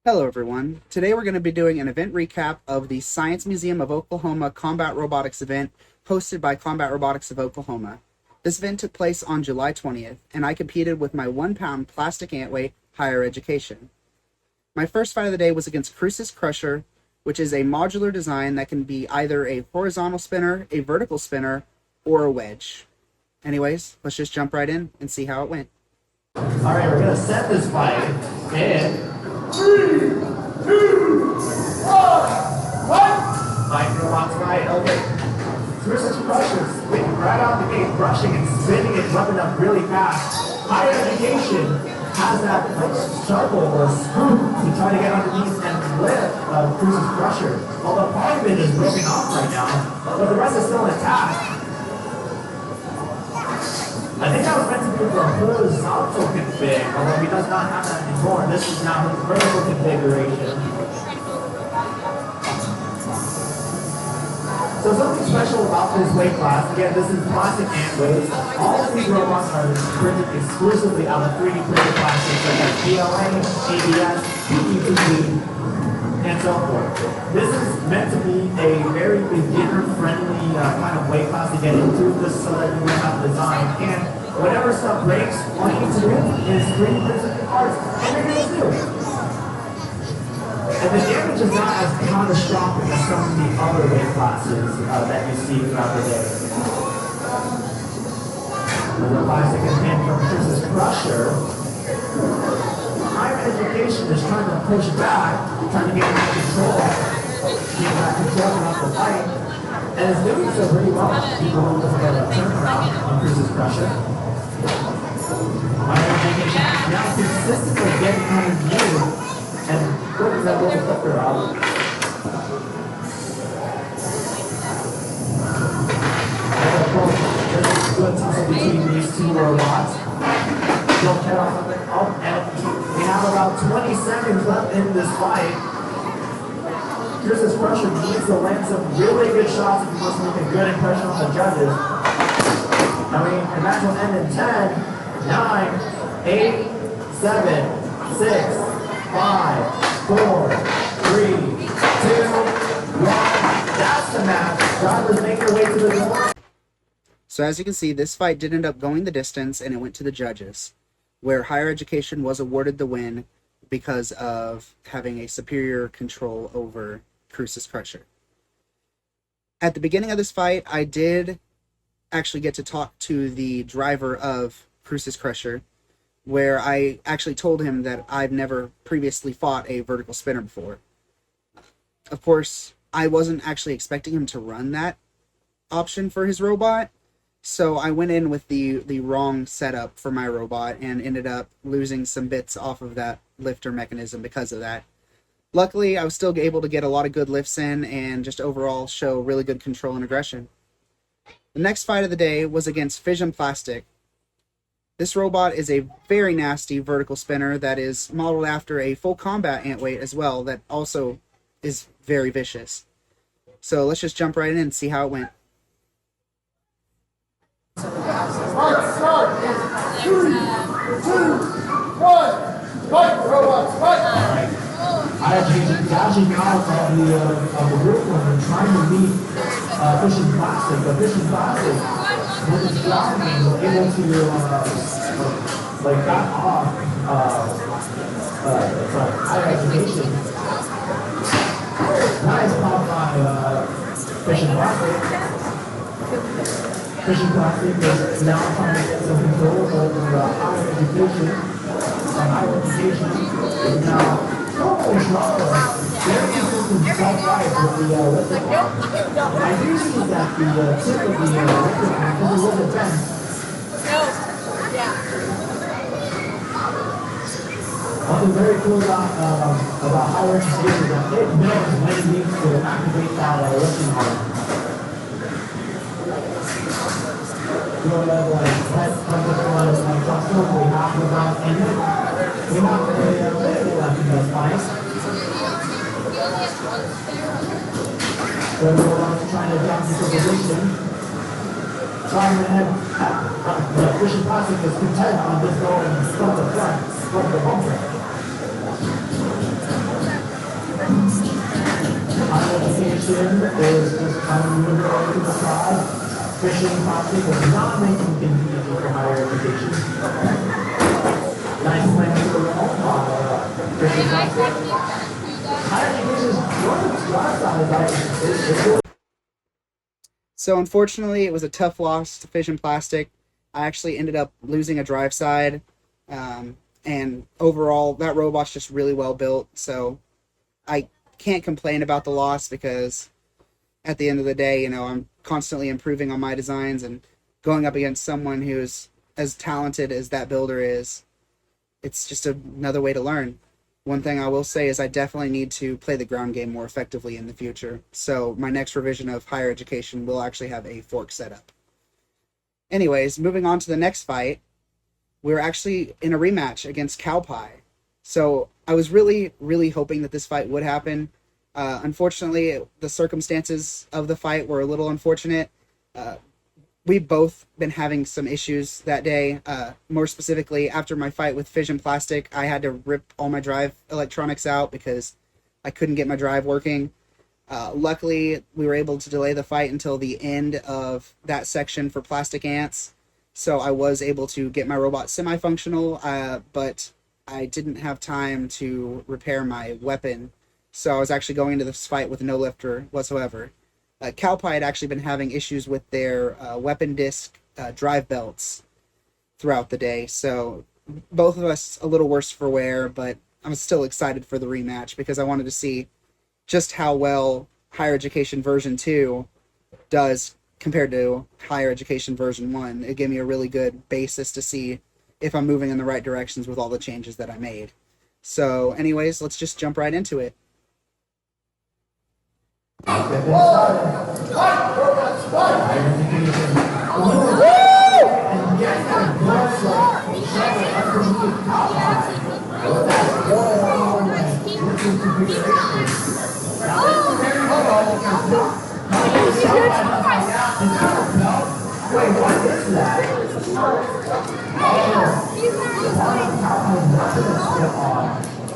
Hello everyone. Today we're going to be doing an event recap of the Science Museum of Oklahoma Combat Robotics event hosted by Combat Robotics of Oklahoma. This event took place on July 20th, and I competed with my 1-pound plastic ant-weight higher education. My first fight of the day was against Crucis Crusher, which is a modular design that can be either a horizontal spinner, a vertical spinner, or a wedge. Anyways, let's just jump right in and see how it went. Alright, we're going to set this fight in 3, 2, 1, fight robots fight. Okay. Crucis Crusher, spinning right out the gate, brushing and spinning and jumping up really fast. Higher education has that struggle or scoop to try to get underneath and lift Crucis Crusher. Although part of it is broken off right now, but the rest is still intact. I think that was meant to be the horizontal config, although he does not have that anymore. This is now his vertical configuration. So something special about this weight class, again, this is plastic ant weights. All of these robots are printed exclusively out of 3D printed plastics such as PLA, ABS, PETG, and so forth. This is meant to be a very beginner-friendly kind of weight class to get into, just so that you learn how to design. And whenever stuff breaks, all you need to do is 3D print the parts, and you're going to do. And the damage is not as catastrophic as some of the other weight classes that you see throughout the day. The plastic and pin from Crucis Crusher. Higher education is trying to push back, trying to get back control throughout the fight, and is doing so pretty well. People who look at a turnaround on Crucis Crusher. Higher education is now consistently getting on his view and putting that little flipper out. There's a good tussle between these two robots. Don't head off of it. Oh, and we have about 20 seconds left in this fight. Crucis Crusher needs to land some really good shots if he wants to make a good impression on the judges. I mean, the match will end in 10, 9, 8, 7, 6, 5, 4, 3, 2, 1. That's the match. Drivers make their way to the door. So as you can see, this fight did end up going the distance, and it went to the judges, where higher education was awarded the win because of having a superior control over Crucis Crusher. At the beginning of this fight, I did actually get to talk to the driver of Crucis Crusher, where I actually told him that I've never previously fought a vertical spinner before. Of course, I wasn't actually expecting him to run that option for his robot, so I went in with the wrong setup for my robot and ended up losing some bits off of that lifter mechanism because of that. Luckily, I was still able to get a lot of good lifts in and just overall show really good control and aggression. The next fight of the day was against Fission Plastic. This robot is a very nasty vertical spinner that is modeled after a full combat ant weight as well, that also is very vicious. So let's just jump right in and see how it went. Start in 3, 2, 1. Fight, robots, fight! Alright. I actually dodging out of the roof and trying to meet Fission Plastic, but Fission Plastic, when it's driving, was able to back off higher education. Nice pop by Fission Plastic. Fission Plastic is now trying to get some control over higher education. Higher education is now totally stronger. Very consistent self-right with the lifting arm. I do see that the tip of the lifting arm is a little bit bent. One thing very cool about higher education is that it knows when it needs to activate that lifting arm. You'll have pet was approximately half about a minute. We have a minute left in this fight. So we're trying to jump into position. Trying to have the Fission Plastic is content on just going from the front, from the bumper. education is just kind of universal to the tribe. Fishing plastic was not making things easy for higher education. Nice plan to the wall by fishing plastic. Higher education is one of the size, like, So unfortunately, it was a tough loss to Fission Plastic. I actually ended up losing a drive side, and overall, that robot's just really well built. So I can't complain about the loss because at the end of the day, I'm constantly improving on my designs, and going up against someone who's as talented as that builder is, it's just another way to learn. One thing I will say is I definitely need to play the ground game more effectively in the future. So my next revision of higher education will actually have a fork setup. Anyways, moving on to the next fight, we were actually in a rematch against Cowpie. So I was really, really hoping that this fight would happen. Unfortunately, the circumstances of the fight were a little unfortunate. We've both been having some issues that day. More specifically, after my fight with Fission Plastic, I had to rip all my drive electronics out because I couldn't get my drive working. Luckily, we were able to delay the fight until the end of that section for Plastic Ants, so I was able to get my robot semi-functional, but I didn't have time to repair my weapon, so I was actually going into this fight with no lifter whatsoever. Cowpie had actually been having issues with their weapon disc drive belts throughout the day, so both of us a little worse for wear, but I'm still excited for the rematch because I wanted to see just how well Higher Education version 2 does compared to Higher Education version 1. It gave me a really good basis to see if I'm moving in the right directions with all the changes that I made. So anyways, let's just jump right into it.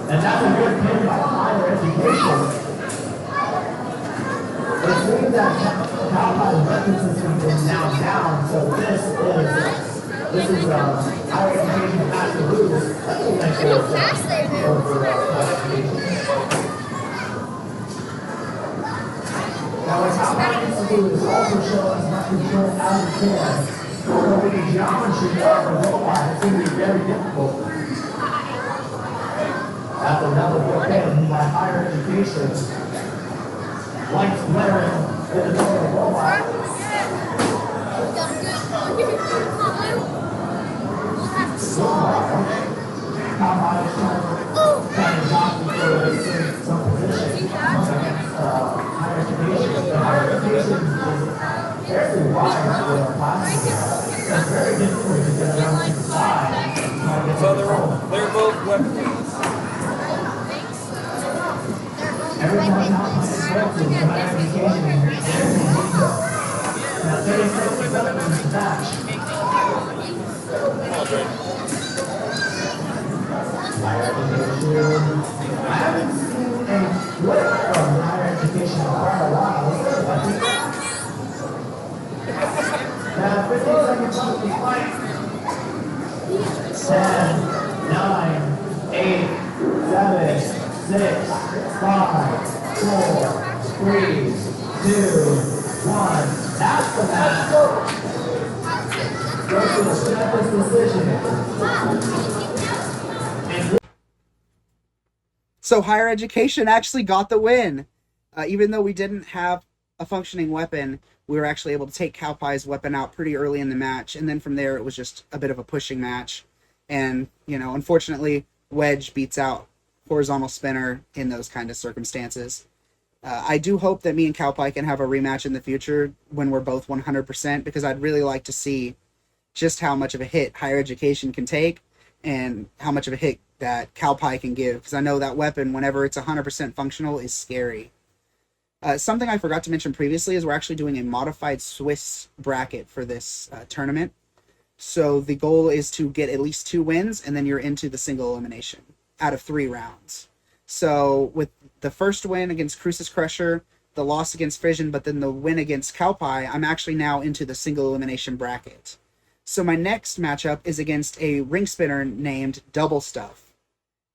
And that's a good thing about higher education. It seems that Cowpie's weapon system is now down, so this is higher education has to lose. Now what Cowpie needs to do is also show us how to control as it can. So with the geometry of the robot, it's going to be very difficult. That's another good thing by higher education. Lights blaring in the middle of the robot. Cowpie is trying to jockey for some position against higher education. The higher education is fairly wide for a plastic. It's very difficult to get around to the side. So they're both weapons. Every time Cowpie is corrected, the higher education is there. Now 36 weapons to match. I haven't seen a flip from higher education in quite a while. Now 15 seconds left to fight. 10, 9, 8, 7, 6, 5, 4, 3, 2, 1. That's the match. Goes to the sharpest decision. So Higher Education actually got the win. Even though we didn't have a functioning weapon, we were actually able to take Cowpie's weapon out pretty early in the match, and then from there it was just a bit of a pushing match. And, unfortunately, Wedge beats out Horizontal Spinner in those kind of circumstances. I do hope that me and Cowpie can have a rematch in the future when we're both 100%, because I'd really like to see just how much of a hit Higher Education can take and how much of a hit that Cowpie can give, because I know that weapon, whenever it's 100% functional, is scary. Something I forgot to mention previously is we're actually doing a modified Swiss bracket for this tournament. So the goal is to get at least 2 wins, and then you're into the single elimination out of 3 rounds. So with the first win against Crucis Crusher, the loss against Fission, but then the win against Cowpie, I'm actually now into the single elimination bracket. So my next matchup is against a ring spinner named Double Stuff.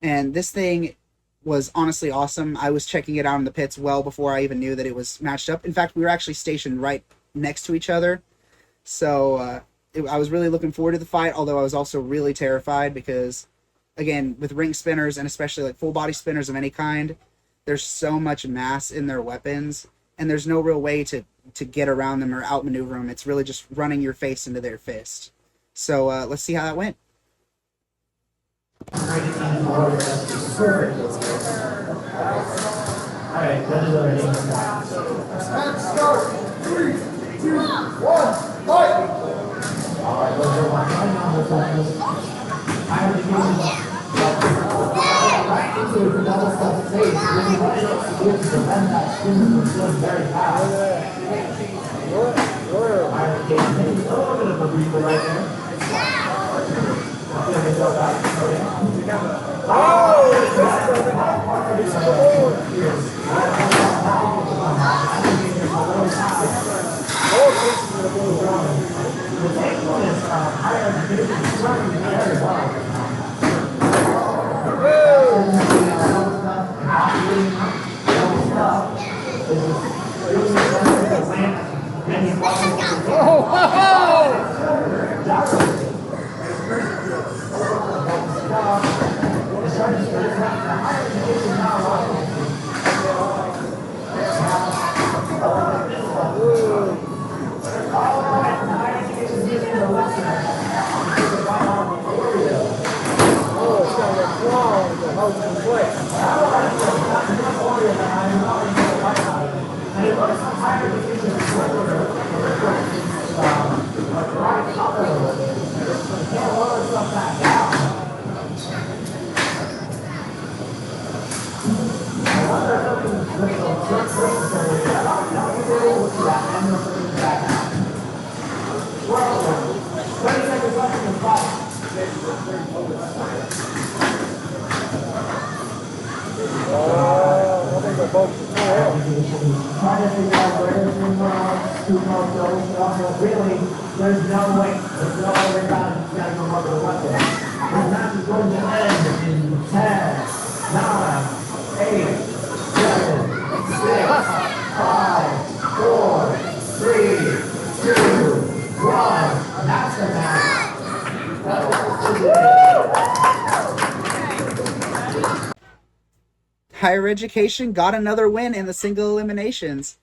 And this thing was honestly awesome. I was checking it out in the pits well before I even knew that it was matched up. In fact, we were actually stationed right next to each other. So I was really looking forward to the fight, although I was also really terrified because, again, with ring spinners and especially like full body spinners of any kind, there's so much mass in their weapons, and there's no real way to get around them or outmaneuver them. It's really just running your face into their fist. So let's see how that went. Alright, judges are ready. Match start. 3, 2, 1, fight. Alright, those are my higher education. Right into the Double Stuff face. Really what else to do to prevent that spin from going very fast. Higher education taking a little bit of a breather right there. Feel himself out. The take one is higher education running very well. Trying to figure out where everything went, who knows those stuff, but really, there's no way around it. You gotta go over the weapon. The match is going to end in 10, 9, 8, 7, 6, 5, 4, 3, 2, 1. That's the match. Higher education got another win in the single eliminations.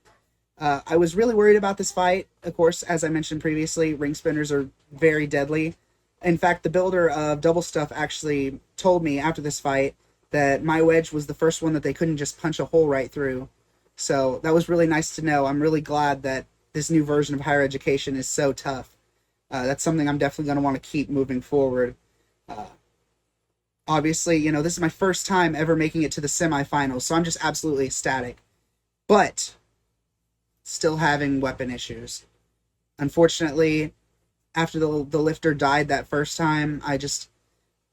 I was really worried about this fight. Of course, as I mentioned previously, ring spinners are very deadly. In fact, the builder of Double Stuff actually told me after this fight that my wedge was the first one that they couldn't just punch a hole right through. So that was really nice to know. I'm really glad that this new version of higher education is so tough. That's something I'm definitely going to want to keep moving forward. Obviously, you know, this is my first time ever making it to the semifinals, so I'm just absolutely ecstatic. But still having weapon issues. Unfortunately, after the lifter died that first time, I just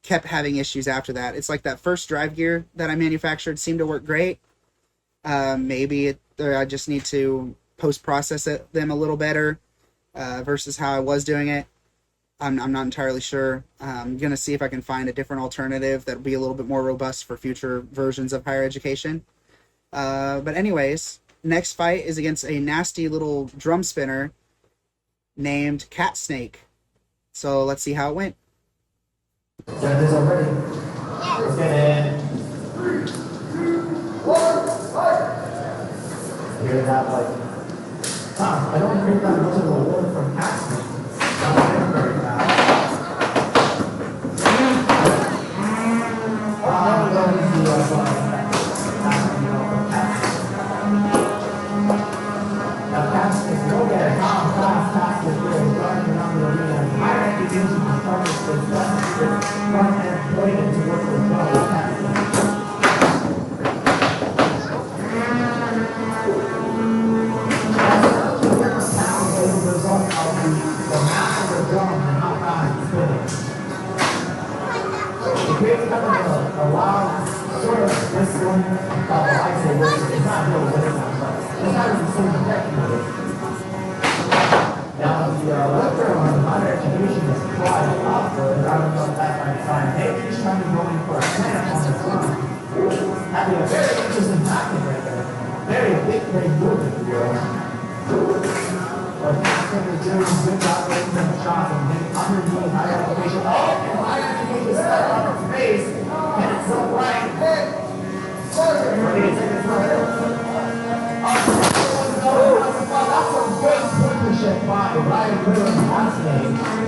kept having issues after that. It's like that first drive gear that I manufactured seemed to work great. Maybe I just need to post-process them a little better versus how I was doing it. I'm not entirely sure. I'm going to see if I can find a different alternative that will be a little bit more robust for future versions of higher education. But anyways, next fight is against a nasty little drum spinner named Cat Snake. So let's see how it went. Judges are ready. Let's get in. 3, 2, 1, fight. Hear that like, I don't think that much of a word from Cassie. Very fast. I'm going to see what's on. Now, Cassie, go get it. How fast Cassie is running around the arena. Higher education is starting to run and pointed towards the goal. Creates kind of a loud sort of whistling, I say whistle, it's not really whistling, but it's say decorated. Now, the lifter on higher education is quite awkward. I don't know if that might find. Maybe he's trying to go in for a clamp on the front. Having a very interesting tactic right there. Very big, very good, if you will. But Jackson is doing a good job making some shots and getting underneath higher education. Oh, and higher education is stuck on its face. And it's so right. That's a great partnership by Ryan Miller and Hansney.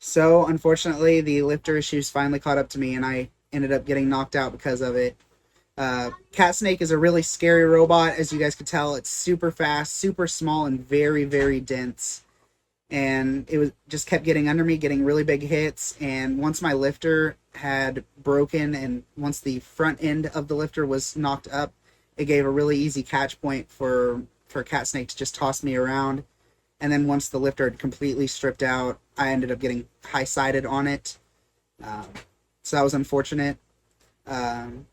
So, unfortunately, the lifter issues finally caught up to me, and I ended up getting knocked out because of it. Cat Snake is a really scary robot, as you guys could tell. It's super fast, super small, and very, very dense. And it was just kept getting under me, getting really big hits. And once my lifter had broken, and once the front end of the lifter was knocked up, it gave a really easy catch point for Cat Snake to just toss me around. And then once the lifter had completely stripped out, I ended up getting high-sided on it. So that was unfortunate.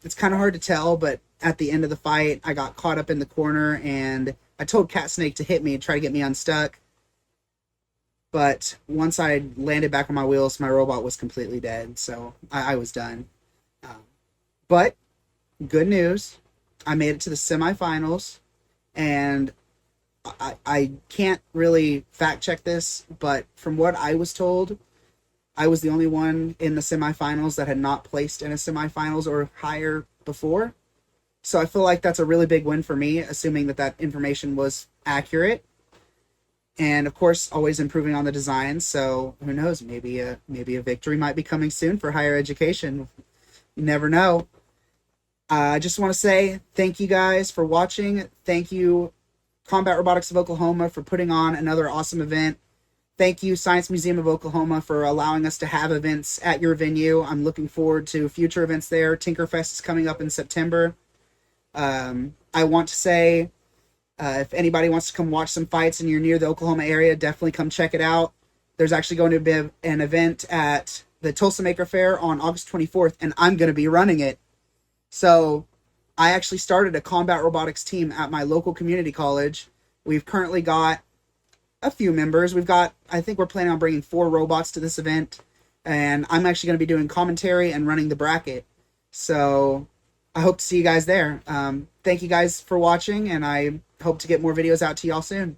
It's kind of hard to tell, but at the end of the fight, I got caught up in the corner, and I told Cat Snake to hit me and try to get me unstuck. But once I landed back on my wheels, my robot was completely dead, so I was done. But good news, I made it to the semifinals, and I can't really fact check this, but from what I was told, I was the only one in the semifinals that had not placed in a semifinals or higher before. So I feel like that's a really big win for me, assuming that information was accurate. And of course, always improving on the design. So who knows? Maybe a victory might be coming soon for higher education. You never know. I just want to say thank you guys for watching. Thank you, Combat Robotics of Oklahoma, for putting on another awesome event. Thank you, Science Museum of Oklahoma, for allowing us to have events at your venue. I'm looking forward to future events there. Tinkerfest is coming up in September. I want to say, if anybody wants to come watch some fights and you're near the Oklahoma area, definitely come check it out. There's actually going to be an event at the Tulsa Maker Fair on August 24th, and I'm going to be running it. So I actually started a combat robotics team at my local community college. We've currently got a few members. I think we're planning on bringing 4 robots to this event, and I'm actually going to be doing commentary and running the bracket. So I hope to see you guys there. Thank you guys for watching, and I hope to get more videos out to y'all soon.